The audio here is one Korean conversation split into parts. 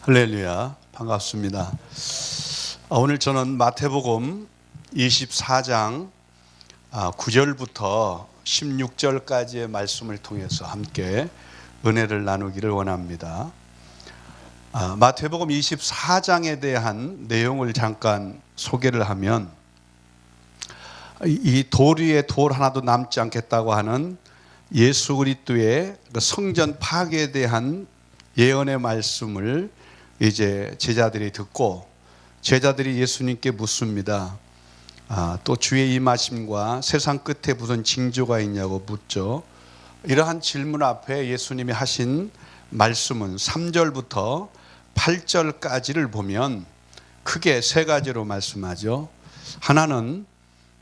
할렐루야, 반갑습니다. 오늘 저는 마태복음 24장 9절부터 16절까지의 말씀을 통해서 함께 은혜를 나누기를 원합니다. 마태복음 24장에 대한 내용을 잠깐 소개를 하면, 이 돌 위에 돌 하나도 남지 않겠다고 하는 예수 그리스도의 성전 파괴에 대한 예언의 말씀을 이제 제자들이 듣고, 제자들이 예수님께 묻습니다. 또 주의 임하심과 세상 끝에 무슨 징조가 있냐고 묻죠. 이러한 질문 앞에 예수님이 하신 말씀은 3절부터 8절까지를 보면 크게 세 가지로 말씀하죠. 하나는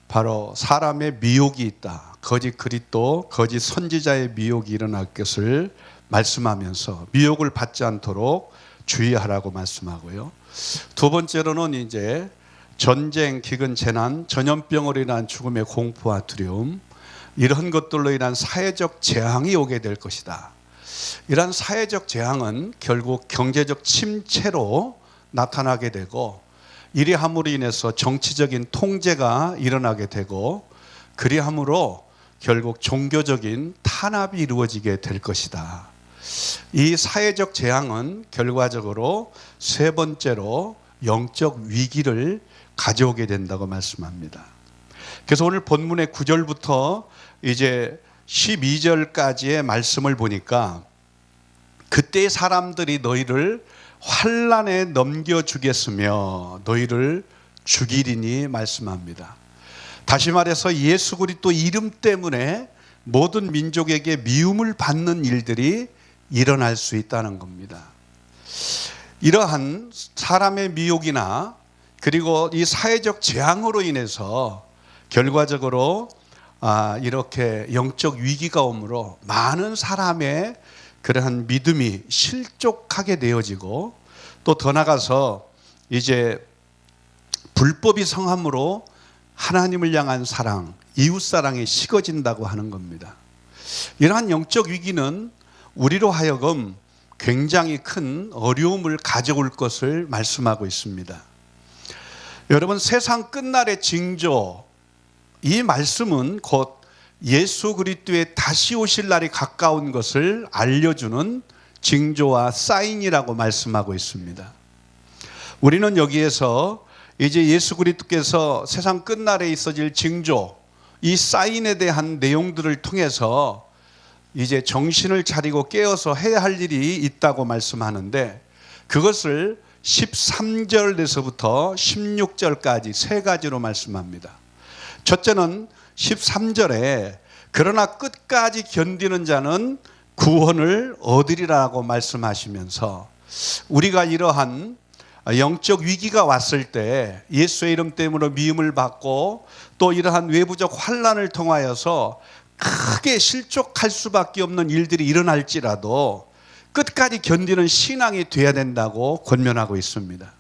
바로 사람의 미혹이 있다. 거짓 그리스도, 거짓 선지자의 미혹이 일어날 것을 말씀하면서 미혹을 받지 않도록 주의하라고 말씀하고요. 두 번째로는 이제 전쟁, 기근, 재난, 전염병으로 인한 죽음의 공포와 두려움, 이런 것들로 인한 사회적 재앙이 오게 될 것이다. 이러한 사회적 재앙은 결국 경제적 침체로 나타나게 되고, 이리함으로 인해서 정치적인 통제가 일어나게 되고, 그리함으로 결국 종교적인 탄압이 이루어지게 될 것이다. 이 사회적 재앙은 결과적으로 세 번째로 영적 위기를 가져오게 된다고 말씀합니다. 그래서 오늘 본문의 9절부터 이제 12절까지의 말씀을 보니까, 그때의 사람들이 너희를 환난에 넘겨주겠으며 너희를 죽이리니 말씀합니다. 다시 말해서 예수 그리스도 이름 때문에 모든 민족에게 미움을 받는 일들이 일어날 수 있다는 겁니다. 이러한 사람의 미혹이나 그리고 이 사회적 재앙으로 인해서 결과적으로 이렇게 영적 위기가 오므로 많은 사람의 그러한 믿음이 실족하게 되어지고, 또 더 나가서 이제 불법이 성함으로 하나님을 향한 사랑, 이웃사랑이 식어진다고 하는 겁니다. 이러한 영적 위기는 우리로 하여금 굉장히 큰 어려움을 가져올 것을 말씀하고 있습니다. 여러분, 세상 끝날의 징조, 이 말씀은 곧 예수 그리스도의 다시 오실 날이 가까운 것을 알려주는 징조와 사인이라고 말씀하고 있습니다. 우리는 여기에서 이제 예수 그리스도께서 세상 끝날에 있어질 징조, 이 사인에 대한 내용들을 통해서 이제 정신을 차리고 깨어서 해야 할 일이 있다고 말씀하는데, 그것을 13절에서부터 16절까지 세 가지로 말씀합니다. 첫째는 13절에 그러나 끝까지 견디는 자는 구원을 얻으리라고 말씀하시면서, 우리가 이러한 영적 위기가 왔을 때 예수의 이름 때문에 미움을 받고 또 이러한 외부적 환난을 통하여서 크게 실족할 수밖에 없는 일들이 일어날지라도 끝까지 견디는 신앙이 돼야 된다고 권면하고 있습니다.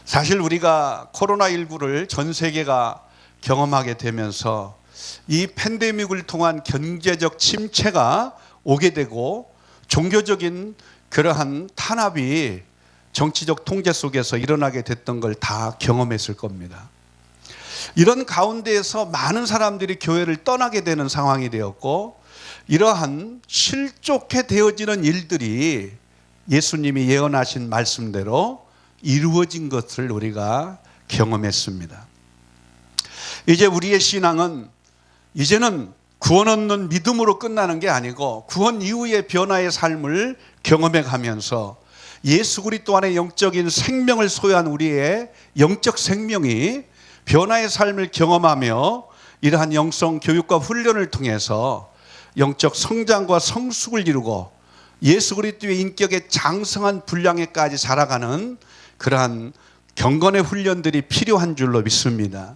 사실 우리가 코로나19를 전 세계가 경험하게 되면서 이 팬데믹을 통한 경제적 침체가 오게 되고, 종교적인 그러한 탄압이 정치적 통제 속에서 일어나게 됐던 걸 다 경험했을 겁니다. 이런 가운데에서 많은 사람들이 교회를 떠나게 되는 상황이 되었고, 이러한 실족해 되어지는 일들이 예수님이 예언하신 말씀대로 이루어진 것을 우리가 경험했습니다. 이제 우리의 신앙은 이제는 구원 얻는 믿음으로 끝나는 게 아니고, 구원 이후의 변화의 삶을 경험해 가면서 예수 그리스도 안에 영적인 생명을 소유한 우리의 영적 생명이 변화의 삶을 경험하며 이러한 영성 교육과 훈련을 통해서 영적 성장과 성숙을 이루고 예수 그리스도의 인격의 장성한 분량에까지 자라가는 그러한 경건의 훈련들이 필요한 줄로 믿습니다.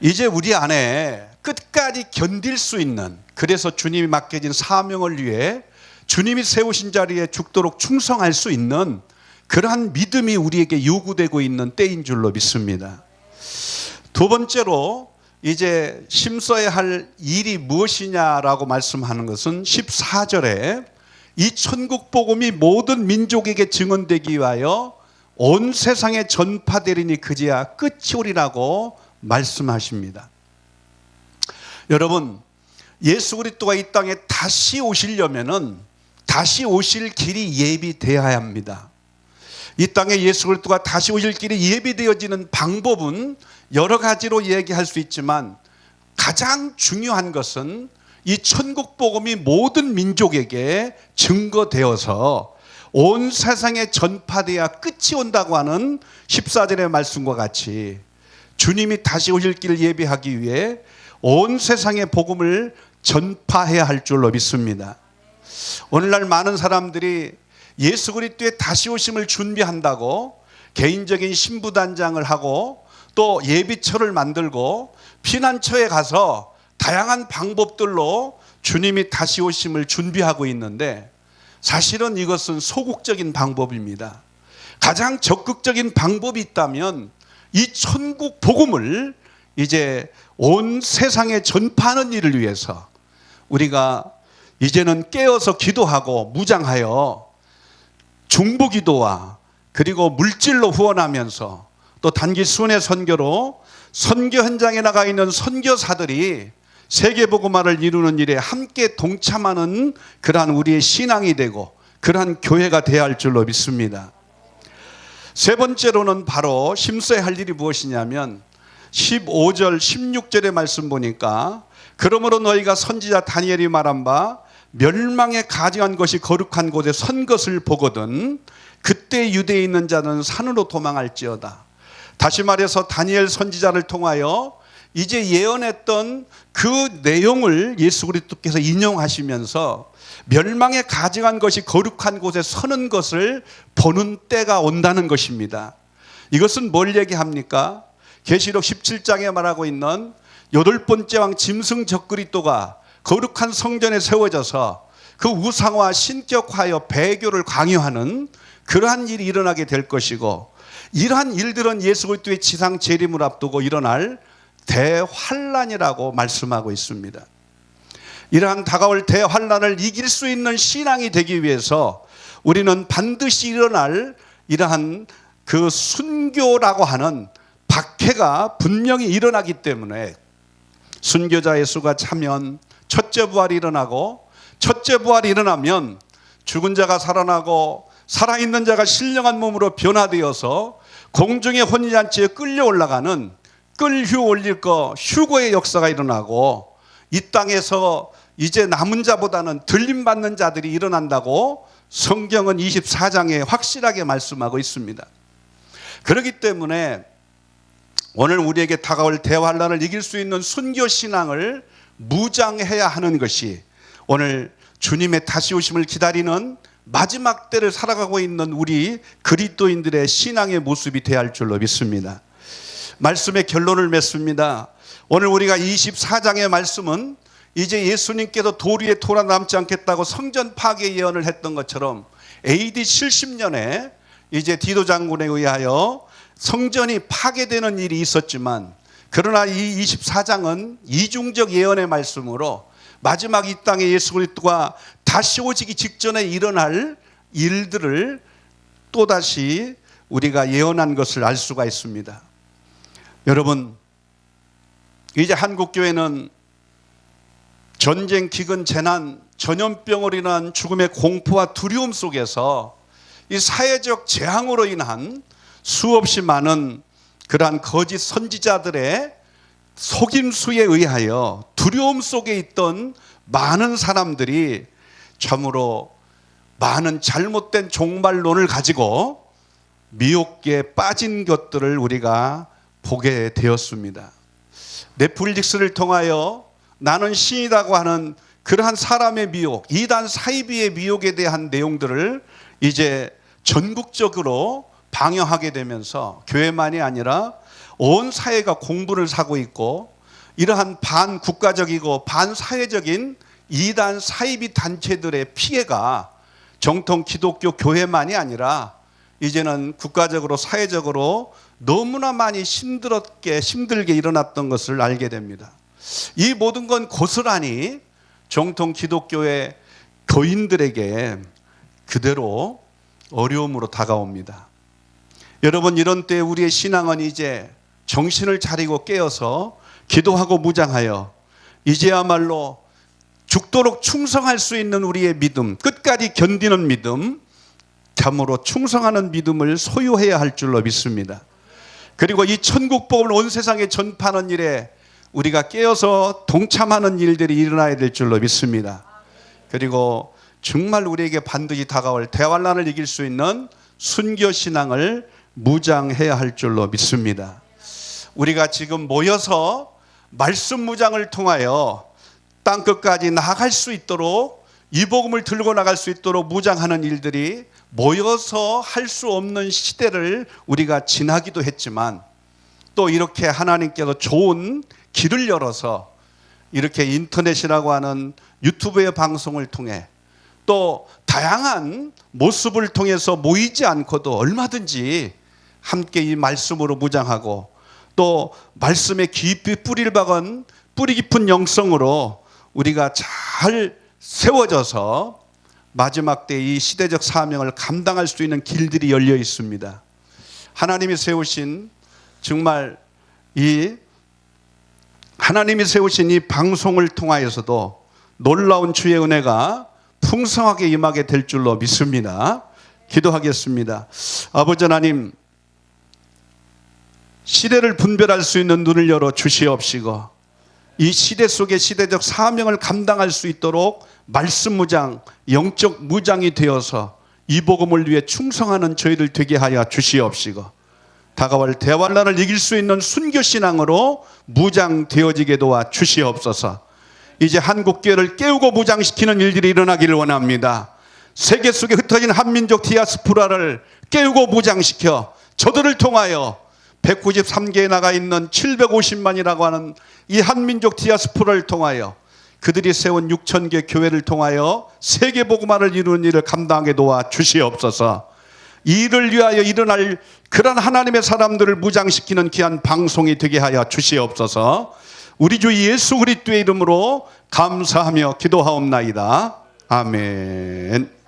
이제 우리 안에 끝까지 견딜 수 있는, 그래서 주님이 맡겨진 사명을 위해 주님이 세우신 자리에 죽도록 충성할 수 있는 그러한 믿음이 우리에게 요구되고 있는 때인 줄로 믿습니다. 두 번째로 이제 심써야 할 일이 무엇이냐라고 말씀하는 것은 14절에 이 천국 복음이 모든 민족에게 증언되기 위하여 온 세상에 전파되리니 그제야 끝이 오리라고 말씀하십니다. 여러분, 예수 그리스도가 이 땅에 다시 오시려면은 다시 오실 길이 예비되어야 합니다. 이 땅에 예수 그리스도가 다시 오실 길이 예비되어지는 방법은 여러 가지로 얘기할 수 있지만 가장 중요한 것은 이 천국 복음이 모든 민족에게 증거되어서 온 세상에 전파되어야 끝이 온다고 하는 14절의 말씀과 같이 주님이 다시 오실 길을 예비하기 위해 온 세상에 복음을 전파해야 할 줄로 믿습니다. 오늘날 많은 사람들이 예수 그리스도의 다시 오심을 준비한다고 개인적인 신부단장을 하고 또 예비처를 만들고 피난처에 가서 다양한 방법들로 주님이 다시 오심을 준비하고 있는데 사실은 이것은 소극적인 방법입니다. 가장 적극적인 방법이 있다면 이 천국 복음을 이제 온 세상에 전파하는 일을 위해서 우리가 이제는 깨어서 기도하고 무장하여 중보기도와 그리고 물질로 후원하면서 또 단기 순회 선교로 선교 현장에 나가 있는 선교사들이 세계복음화를 이루는 일에 함께 동참하는 그러한 우리의 신앙이 되고 그러한 교회가 되어야 할 줄로 믿습니다. 세 번째로는 바로 힘써야 할 일이 무엇이냐면 15절 16절의 말씀 보니까 그러므로 너희가 선지자 다니엘이 말한 바 멸망에 가증한 것이 거룩한 곳에 선 것을 보거든 그때 유대에 있는 자는 산으로 도망할지어다. 다시 말해서 다니엘 선지자를 통하여 이제 예언했던 그 내용을 예수 그리스도께서 인용하시면서 멸망에 가증한 것이 거룩한 곳에 서는 것을 보는 때가 온다는 것입니다. 이것은 뭘 얘기합니까? 계시록 17장에 말하고 있는 8번째 왕 짐승 적그리스도가 거룩한 성전에 세워져서 그 우상화 신격화하여 배교를 강요하는 그러한 일이 일어나게 될 것이고 이러한 일들은 예수 그리스도의 지상 재림을 앞두고 일어날 대환란이라고 말씀하고 있습니다. 이러한 다가올 대환란을 이길 수 있는 신앙이 되기 위해서 우리는 반드시 일어날 이러한 그 순교라고 하는 박해가 분명히 일어나기 때문에 순교자의 수가 차면 첫째 부활이 일어나고 첫째 부활이 일어나면 죽은 자가 살아나고 살아있는 자가 신령한 몸으로 변화되어서 공중의 혼인잔치에 끌려 올라가는 끌휴 올릴 거 휴거의 역사가 일어나고 이 땅에서 이제 남은 자보다는 들림받는 자들이 일어난다고 성경은 24장에 확실하게 말씀하고 있습니다. 그렇기 때문에 오늘 우리에게 다가올 대환란을 이길 수 있는 순교 신앙을 무장해야 하는 것이 오늘 주님의 다시 오심을 기다리는 마지막 때를 살아가고 있는 우리 그리스도인들의 신앙의 모습이 되어야 할 줄로 믿습니다. 말씀의 결론을 맺습니다. 오늘 우리가 24장의 말씀은 이제 예수님께서 돌 위에 돌아 남지 않겠다고 성전 파괴 예언을 했던 것처럼 AD 70년에 이제 디도 장군에 의하여 성전이 파괴되는 일이 있었지만 그러나 이 24장은 이중적 예언의 말씀으로 마지막 이 땅에 예수 그리스도가 다시 오시기 직전에 일어날 일들을 또다시 우리가 예언한 것을 알 수가 있습니다. 여러분, 이제 한국교회는 전쟁, 기근, 재난, 전염병으로 인한 죽음의 공포와 두려움 속에서 이 사회적 재앙으로 인한 수없이 많은 그러한 거짓 선지자들의 속임수에 의하여 두려움 속에 있던 많은 사람들이 참으로 많은 잘못된 종말론을 가지고 미혹에 빠진 것들을 우리가 보게 되었습니다. 넷플릭스를 통하여 나는 신이라고 하는 그러한 사람의 미혹, 이단 사이비의 미혹에 대한 내용들을 이제 전국적으로 방영하게 되면서 교회만이 아니라 온 사회가 공분을 사고 있고 이러한 반국가적이고 반사회적인 이단 사이비 단체들의 피해가 정통 기독교 교회만이 아니라 이제는 국가적으로 사회적으로 너무나 많이 힘들게 일어났던 것을 알게 됩니다. 이 모든 건 고스란히 정통 기독교의 교인들에게 그대로 어려움으로 다가옵니다. 여러분, 이런 때 우리의 신앙은 이제 정신을 차리고 깨어서 기도하고 무장하여 이제야말로 죽도록 충성할 수 있는 우리의 믿음, 끝까지 견디는 믿음, 참으로 충성하는 믿음을 소유해야 할 줄로 믿습니다. 그리고 이 천국 복음을 온 세상에 전파하는 일에 우리가 깨어서 동참하는 일들이 일어나야 될 줄로 믿습니다. 그리고 정말 우리에게 반드시 다가올 대환란을 이길 수 있는 순교 신앙을 무장해야 할 줄로 믿습니다. 우리가 지금 모여서 말씀 무장을 통하여 땅끝까지 나아갈 수 있도록, 이 복음을 들고 나갈 수 있도록 무장하는 일들이 모여서 할 수 없는 시대를 우리가 지나기도 했지만, 또 이렇게 하나님께서 좋은 길을 열어서 이렇게 인터넷이라고 하는 유튜브의 방송을 통해 또 다양한 모습을 통해서 모이지 않고도 얼마든지 함께 이 말씀으로 무장하고, 또 말씀에 깊이 뿌리를 박은 뿌리 깊은 영성으로 우리가 잘 세워져서 마지막 때 이 시대적 사명을 감당할 수 있는 길들이 열려 있습니다. 하나님이 세우신 이 방송을 통하여서도 놀라운 주의 은혜가 풍성하게 임하게 될 줄로 믿습니다. 기도하겠습니다. 아버지 하나님, 시대를 분별할 수 있는 눈을 열어 주시옵시고, 이 시대 속의 시대적 사명을 감당할 수 있도록 말씀 무장, 영적 무장이 되어서 이 복음을 위해 충성하는 저희들 되게 하여 주시옵시고, 다가올 대환란을 이길 수 있는 순교 신앙으로 무장되어지게 도와 주시옵소서. 이제 한국교회를 깨우고 무장시키는 일들이 일어나기를 원합니다. 세계 속에 흩어진 한민족 디아스포라를 깨우고 무장시켜 저들을 통하여 193개에 나가 있는 750만이라고 하는 이 한민족 디아스포라를 통하여 그들이 세운 6,000개 교회를 통하여 세계 복음화를 이루는 일을 감당하게 도와 주시옵소서. 이 일을 위하여 일어날 그런 하나님의 사람들을 무장시키는 귀한 방송이 되게 하여 주시옵소서. 우리 주 예수 그리스도의 이름으로 감사하며 기도하옵나이다. 아멘.